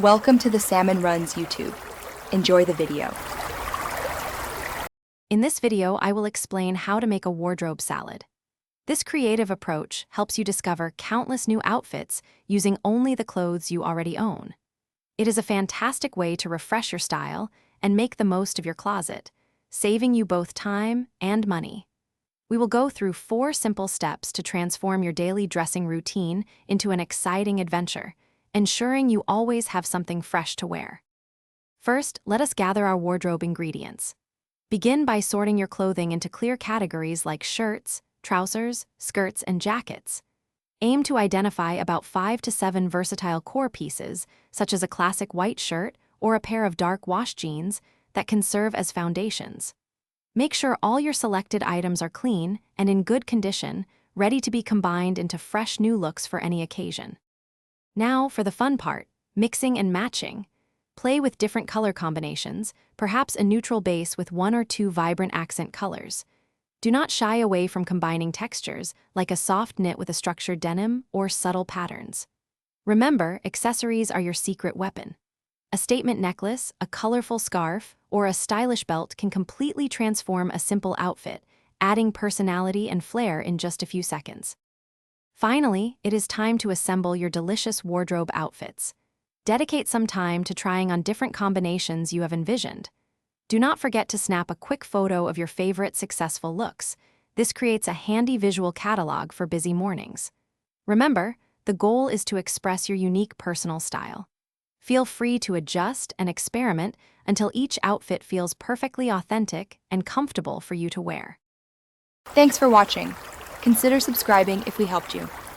Welcome to the Salmon Runs YouTube. Enjoy the video. In this video, I will explain how to make a wardrobe salad. This creative approach helps you discover countless new outfits using only the clothes you already own. It is a fantastic way to refresh your style and make the most of your closet, saving you both time and money. We will go through 4 simple steps to transform your daily dressing routine into an exciting adventure, ensuring you always have something fresh to wear. First, let us gather our wardrobe ingredients. Begin by sorting your clothing into clear categories like shirts, trousers, skirts, and jackets. Aim to identify about 5 to 7 versatile core pieces, such as a classic white shirt or a pair of dark wash jeans, that can serve as foundations. Make sure all your selected items are clean and in good condition, ready to be combined into fresh new looks for any occasion. Now for the fun part, mixing and matching. Play with different color combinations, perhaps a neutral base with 1 or 2 vibrant accent colors. Do not shy away from combining textures, like a soft knit with a structured denim or subtle patterns. Remember, accessories are your secret weapon. A statement necklace, a colorful scarf, or a stylish belt can completely transform a simple outfit, adding personality and flair in just a few seconds. Finally, it is time to assemble your delicious wardrobe outfits. Dedicate some time to trying on different combinations you have envisioned. Do not forget to snap a quick photo of your favorite successful looks. This creates a handy visual catalog for busy mornings. Remember, the goal is to express your unique personal style. Feel free to adjust and experiment until each outfit feels perfectly authentic and comfortable for you to wear. Thanks for watching. Consider subscribing if we helped you.